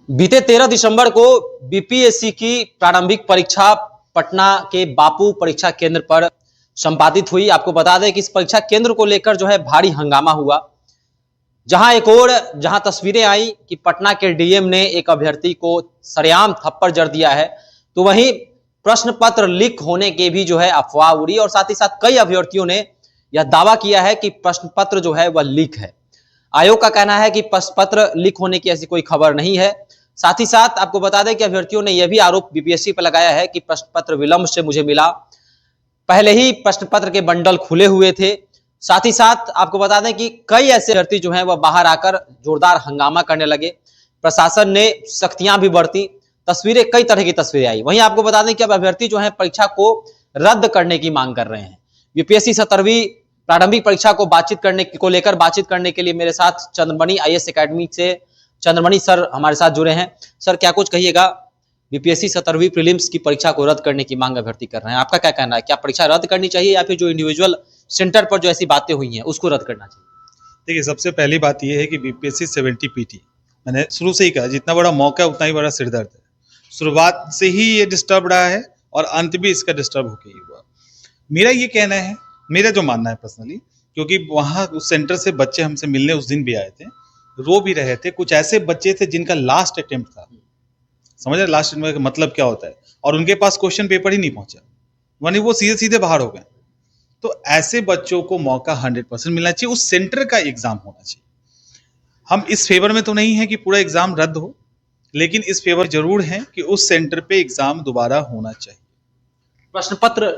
बीते 13 दिसंबर को बीपीएससी की प्रारंभिक परीक्षा पटना के बापू परीक्षा केंद्र पर संपादित हुई। आपको बता दें कि इस परीक्षा केंद्र को लेकर जो है भारी हंगामा हुआ। जहां तस्वीरें आई कि पटना के डीएम ने एक अभ्यर्थी को सरेआम थप्पड़ जड़ दिया है, तो वहीं प्रश्न पत्र लीक होने के भी जो है अफवाह उड़ी और साथ ही साथ कई अभ्यर्थियों ने यह दावा किया है कि प्रश्न पत्र जो है वह लीक है। आयोग का कहना है कि प्रश्न पत्र लीक होने की ऐसी कोई खबर नहीं है। साथ ही साथ आपको बता दें कि अभ्यर्थियों ने यह भी आरोप बीपीएससी पर लगाया है कि प्रश्न पत्र विलंब से मुझे मिला, पहले ही प्रश्न पत्र के बंडल खुले हुए थे। साथ ही साथ आपको बता दें कि कई ऐसे अभ्यर्थी जो हैं वह बाहर आकर जोरदार हंगामा करने लगे। प्रशासन ने सख्तियां भी बरती, तस्वीरें कई तरह की तस्वीरें आई। वहीं आपको बता दें कि अब अभ्यर्थी जो है परीक्षा को रद्द करने की मांग कर रहे हैं। यूपीएससी 17वीं प्रारंभिक परीक्षा को लेकर बातचीत करने के लिए मेरे साथ चंद्रमणि आईएएस एकेडमी से चंद्रमणि सर हमारे साथ जुड़े हैं। सर, क्या कुछ कहिएगा? बीपीएससी 17वीं प्रीलिम्स की परीक्षा को रद्द करने की मांग अभ्यर्थी कर रहे हैं, आपका क्या कहना है? क्या परीक्षा रद्द करनी चाहिए या फिर जो इंडिविजुअल सेंटर पर जो ऐसी बातें हुई हैं उसको रद्द करना चाहिए? देखिए, सबसे पहली बात यह है कि बीपीएससी 70 पीटी, मैंने शुरू से ही कहा, जितना बड़ा मौका है उतना ही बड़ा सिरदर्द है। शुरुआत से ही ये डिस्टर्ब रहा है और अंत भी इसका डिस्टर्ब होकर ही हुआ। मेरा ये कहना है, मेरा जो मानना है पर्सनली, क्योंकि वहाँ उस सेंटर से बच्चे हमसे मिलने उस दिन भी आए थे, रो भी रहे थे। कुछ ऐसे बच्चे थे जिनका लास्ट अटेम्प्ट था, समझ रहे लास्ट अटेम्प्ट का मतलब क्या होता है, और उनके पास क्वेश्चन पेपर ही नहीं पहुंचा, वनी वो सीधे सीधे बाहर हो गए। तो ऐसे बच्चों को मौका 100% मिलना चाहिए, उस सेंटर का एग्जाम होना चाहिए। हम इस फेवर में तो नहीं है कि पूरा एग्जाम रद्द हो, लेकिन इस फेवर जरूर है कि उस सेंटर पे एग्जाम दोबारा होना चाहिए। प्रश्न पत्र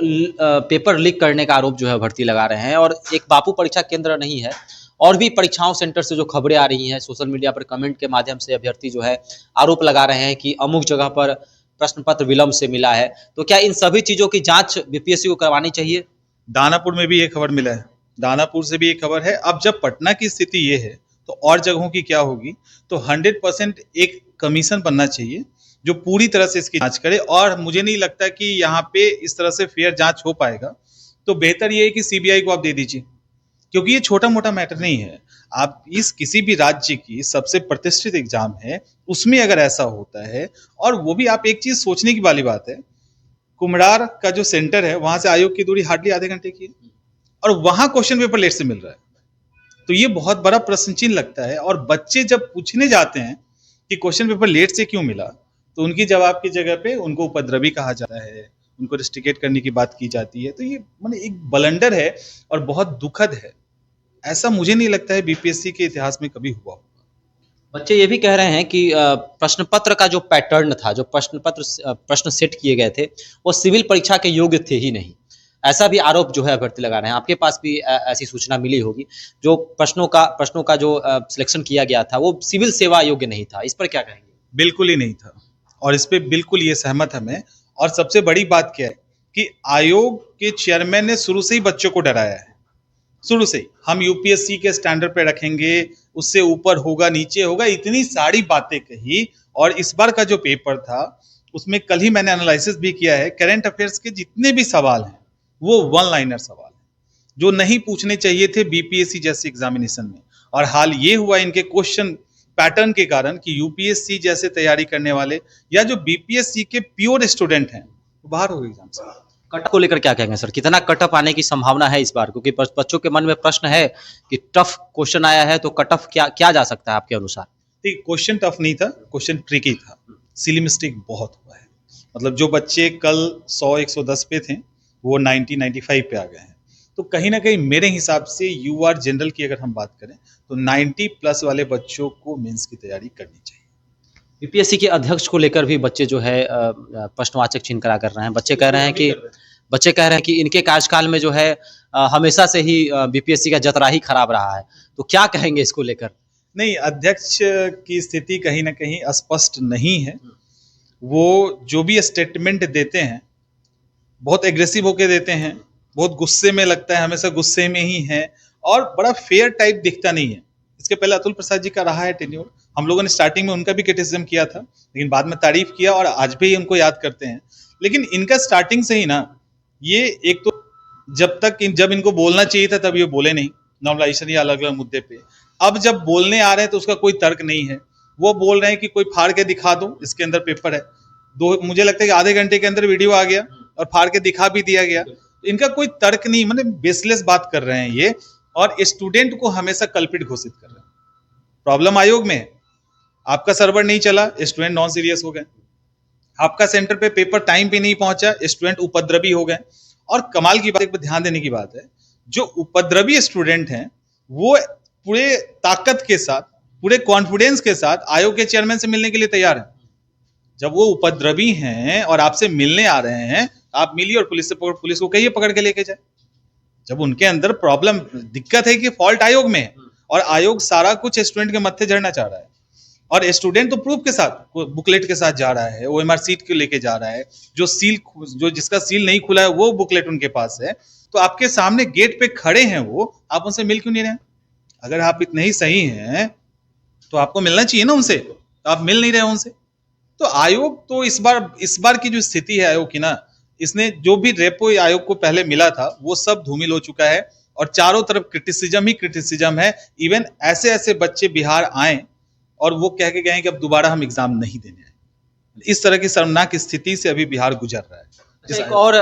पेपर लीक करने का आरोप जो है भर्ती लगा रहे हैं, और एक बापू परीक्षा केंद्र नहीं है, और भी परीक्षाओं सेंटर से जो खबरें आ रही हैं सोशल मीडिया पर कमेंट के माध्यम से अभ्यर्थी जो है आरोप लगा रहे हैं कि अमुक जगह पर प्रश्न पत्र विलंब से मिला है। तो क्या इन सभी चीजों की जांच बीपीएससी को करवानी चाहिए? दानापुर में भी ये खबर मिला है, दानापुर से भी ये खबर है। अब जब पटना की स्थिति ये है तो और जगहों की क्या होगी? तो 100% एक कमीशन बनना चाहिए जो पूरी तरह से इसकी जांच करे, और मुझे नहीं लगता कि यहाँ पे इस तरह से फेयर जांच हो पाएगा। तो बेहतर ये है कि सीबीआई को आप दे दीजिए, क्योंकि ये छोटा मोटा मैटर नहीं है। आप इस किसी भी राज्य की सबसे प्रतिष्ठित एग्जाम है, उसमें अगर ऐसा होता है, और वो भी आप एक चीज सोचने की वाली बात है, कुम्हरार का जो सेंटर है वहां से आयोग की दूरी हार्डली आधे घंटे की है, और वहां क्वेश्चन पेपर लेट से मिल रहा है। तो ये बहुत बड़ा प्रश्न चिन्ह लगता है। और बच्चे जब पूछने जाते हैं कि क्वेश्चन पेपर लेट से क्यों मिला, तो उनकी जवाब की जगह पे उनको उपद्रवी कहा जाता है, उनको रिस्ट्रिकेट करने की बात की जाती है। तो ये माने एक ब्लंडर है और बहुत दुखद है। ऐसा मुझे नहीं लगता है बीपीएससी के इतिहास में कभी हुआ। बच्चे ये भी कह रहे हैं कि प्रश्न पत्र का जो पैटर्न था, जो प्रश्न सेट किए गए थे, वो सिविल परीक्षा के योग्य थे ही नहीं। ऐसा भी आरोप जो है अभ्यर्थी लगा रहे हैं। आपके पास भी ऐसी सूचना मिली होगी, जो प्रश्नों का जो सिलेक्शन किया गया था वो सिविल सेवा योग्य नहीं था। इस पर क्या कहेंगे? बिल्कुल ही नहीं था, और इस पे बिल्कुल ये सहमत है मैं। और सबसे बड़ी बात क्या है कि आयोग के चेयरमैन ने शुरू से ही बच्चों को डराया है। शुरू से ही हम यूपीएससी के स्टैंडर्ड पे रखेंगे, उससे ऊपर होगा, नीचे होगा, इतनी सारी बातें कही। और इस बार का जो पेपर था उसमें कल ही मैंने एनालिसिस भी किया है, करंट अफेयर्स के जितने भी सवाल हैं वो वन लाइनर सवाल हैं, जो नहीं पूछने चाहिए थे बीपीएससी जैसे एग्जामिनेशन में। और हाल ये हुआ इनके क्वेश्चन पैटर्न के कारण कि यूपीएससी जैसे तैयारी करने वाले या जो बीपीएससी के प्योर स्टूडेंट हैं वो बाहर हो गए एग्जाम से। कटअप को लेकर क्या कहेंगे सर? कितना कटअप आने की संभावना है इस बार? क्योंकि बच्चों के मन में प्रश्न है कि टफ क्वेश्चन आया है, तो कटअप क्या जा सकता है आपके अनुसार? ठीक, क्वेश्चन टफ नहीं था, क्वेश्चन ट्रिकी था। सिली मिस्टेक बहुत हुआ है। मतलब जो बच्चे कल 100-110 पे थे वो 90-95 पे आ गए हैं। तो कहीं ना कहीं मेरे हिसाब से यूआर जनरल की अगर हम बात करें तो 90+ वाले बच्चों को मेंस की तैयारी करनी चाहिए। बीपीएससी के अध्यक्ष को लेकर भी बच्चे जो है प्रश्नवाचक चिन्ह करा कर रहे हैं। बच्चे कह रहे हैं कि इनके कार्यकाल में जो है हमेशा से ही बीपीएससी का जतरा ही खराब रहा है। तो क्या कहेंगे इसको लेकर? नहीं, अध्यक्ष की स्थिति कहीं ना कहीं स्पष्ट नहीं है। वो जो भी स्टेटमेंट देते हैं बहुत एग्रेसिव होके देते हैं, बहुत गुस्से में लगता है, हमेशा गुस्से में ही है, और बड़ा फेयर टाइप दिखता नहीं है। इसके पहले अतुल प्रसाद जी का रहा है टेन्योर, हम लोगों ने स्टार्टिंग में उनका भी क्रिटिसिज्म किया था, लेकिन बाद में तारीफ किया और आज भी उनको याद करते हैं। लेकिन इनका स्टार्टिंग से ही ना, ये एक तो जब इनको बोलना चाहिए था तब ये बोले नहीं, नॉर्मलाइजेशन या अलग अलग मुद्दे पे। अब जब बोलने आ रहे हैं तो उसका कोई तर्क नहीं है। वो बोल रहे हैं कि कोई फाड़ के दिखा दो, इसके अंदर पेपर है। मुझे लगता है कि आधे घंटे के अंदर वीडियो आ गया और फाड़ के दिखा भी दिया गया। तो इनका कोई तर्क नहीं, मतलब बेसलेस बात कर रहे हैं ये, और स्टूडेंट को हमेशा कल्पित घोषित कर रहे हैं। प्रॉब्लम आयोग में है, आपका सर्वर नहीं चला, स्टूडेंट नॉन सीरियस हो गए। आपका सेंटर पे पेपर टाइम पे नहीं पहुंचा, स्टूडेंट उपद्रवी हो गए। और कमाल की बात, एक ध्यान देने की बात है, जो उपद्रवी स्टूडेंट हैं वो पूरे ताकत के साथ, पूरे कॉन्फिडेंस के साथ आयोग के चेयरमैन से मिलने के लिए तैयार हैं। जब वो उपद्रवी हैं और आपसे मिलने आ रहे हैं, आप मिलिए और पुलिस को कहिए पकड़ के लेके जाए। जब उनके अंदर प्रॉब्लम, दिक्कत है कि फॉल्ट आयोग में है और आयोग सारा कुछ स्टूडेंट के मत्थे जड़ना चाह रहा है, और स्टूडेंट तो प्रूफ के साथ, बुकलेट के साथ जा रहा है, ओएमआर सीट को लेके जा रहा है, जो जिसका सील नहीं खुला है वो बुकलेट उनके पास है। तो आपके सामने गेट पे खड़े हैं वो, आप उनसे मिल क्यों नहीं रहे? अगर आप इतने ही सही हैं तो आपको मिलना चाहिए ना उनसे, तो आप मिल नहीं रहे उनसे। तो आयोग तो इस बार की जो स्थिति है आयोग की ना, इसने जो भी रेपो आयोग को पहले मिला था वो सब धूमिल हो चुका है, और चारों तरफ क्रिटिसिज्म ही क्रिटिसिज्म है। इवन ऐसे बच्चे बिहार आए और वो कह के गए हैं कि अब दोबारा हम एग्जाम नहीं देने आए। इस तरह की शर्मनाक स्थिति से अभी बिहार गुजर रहा है। एक और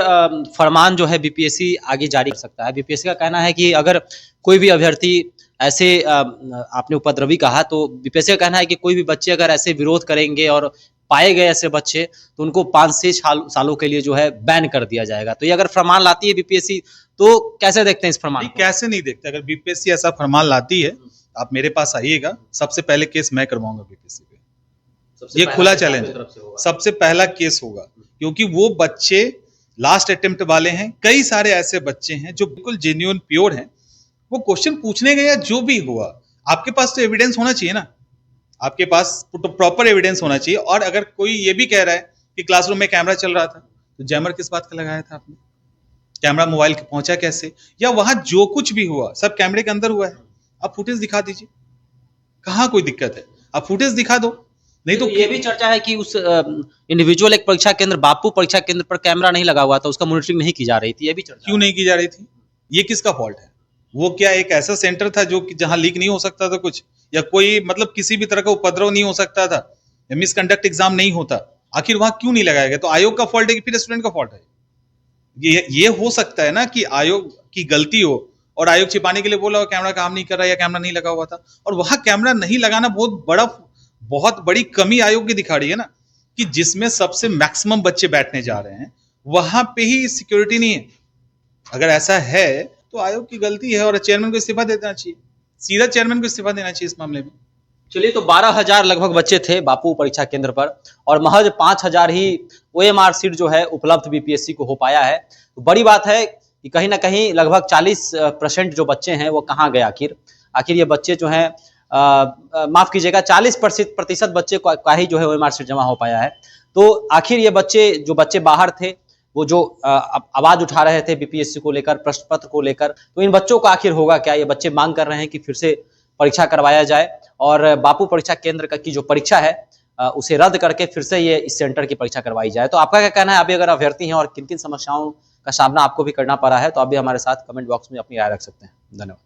फरमान जो है बीपीएससी आगे जारी कर सकता है। बीपीएससी का कहना है कि अगर कोई भी अभ्यर्थी ऐसे, आपने उपद्रवी कहा, तो बीपीएससी का कहना है कि कोई भी बच्चे अगर ऐसे विरोध करेंगे और पाए गए ऐसे बच्चे, तो उनको 5 से 6 सालों के लिए जो है बैन कर दिया जाएगा। तो ये अगर फरमान लाती है बीपीएससी, तो कैसे देखते हैं इस फरमान को? कैसे नहीं देखते? अगर बीपीएससी ऐसा फरमान लाती है, आप मेरे पास आइएगा, सबसे पहले केस मैं करवाऊंगा बीपीएससी पे। ये खुला चैलेंज, सबसे पहला केस होगा, क्योंकि वो बच्चे लास्ट अटेम्प्ट वाले हैं। कई सारे ऐसे बच्चे हैं जो बिल्कुल जेन्युइन प्योर हैं, वो क्वेश्चन पूछने गए या जो भी हुआ, आपके पास तो एविडेंस होना चाहिए ना, आपके पास तो प्रॉपर एविडेंस होना चाहिए। और अगर कोई ये भी कह रहा है कि क्लासरूम में कैमरा चल रहा था, तो जैमर किस बात का लगाया था आपने? कैमरा मोबाइल के पहुंचा कैसे? या वहां जो कुछ भी हुआ सब कैमरे के अंदर हुआ है, आप फुटेज दिखा दीजिए, कहां कोई दिक्कत है, आप फुटेज दिखा दो। नहीं तो ये भी चर्चा है कि उस इंडिविजुअल एक परीक्षा केंद्र, बापू परीक्षा केंद्र पर कैमरा नहीं लगा हुआ था, उसका मॉनिटरिंग नहीं की जा रही थी। ये भी चर्चा क्यों नहीं की जा रही थी? ये किसका फॉल्ट है? वो क्या एक ऐसा सेंटर था जो जहां लीक नहीं हो सकता था कुछ, या कोई मतलब किसी भी तरह का उपद्रव नहीं हो सकता था, या मिसकंडक्ट एग्जाम नहीं होता? आखिर वहां क्यों नहीं लगाया गया? तो आयोग का फॉल्ट है कि फिर स्टूडेंट का फॉल्ट है? ये हो सकता है ना कि आयोग की गलती हो और आयोग छिपाने के लिए बोला हो कैमरा काम नहीं कर रहा या कैमरा नहीं लगा हुआ था, और वहां कैमरा नहीं लगाना बहुत बड़ी कमी आयोग की दिखा रही है ना, कि जिसमें सबसे मैक्सिमम बच्चे बैठने जा रहे हैं वहां पे ही सिक्योरिटी नहीं है। अगर ऐसा है तो आयोग की गलती है और चेयरमैन को इस्तीफा देना चाहिए, सीधा चेयरमैन को इस्तीफा देना चाहिए इस मामले में। चलिए, तो 12,000 लगभग बच्चे थे बापू परीक्षा केंद्र पर, और महज 5,000 ही ओएमआर सीट जो है उपलब्ध बीपीएससी को हो पाया है। तो बड़ी बात है कि कहीं ना कहीं लगभग 40% जो बच्चे हैं वो कहाँ गए? आखिर ये बच्चे जो हैं, माफ कीजिएगा, 40% बच्चे का ही जो है ओएमआर सीट जमा हो पाया है। तो आखिर ये जो बच्चे बाहर थे, वो जो आवाज उठा रहे थे बीपीएससी को लेकर, प्रश्न पत्र को लेकर, तो इन बच्चों का आखिर होगा क्या? ये बच्चे मांग कर रहे हैं कि फिर से परीक्षा करवाया जाए और बापू परीक्षा केंद्र की जो परीक्षा है उसे रद्द करके फिर से ये इस सेंटर की परीक्षा करवाई जाए। तो आपका क्या कहना है? अभी अगर अभ्यर्थी हैं और किन किन समस्याओं का सामना आपको भी करना पड़ा है, तो आप भी हमारे साथ कमेंट बॉक्स में अपनी राय रख सकते हैं। धन्यवाद।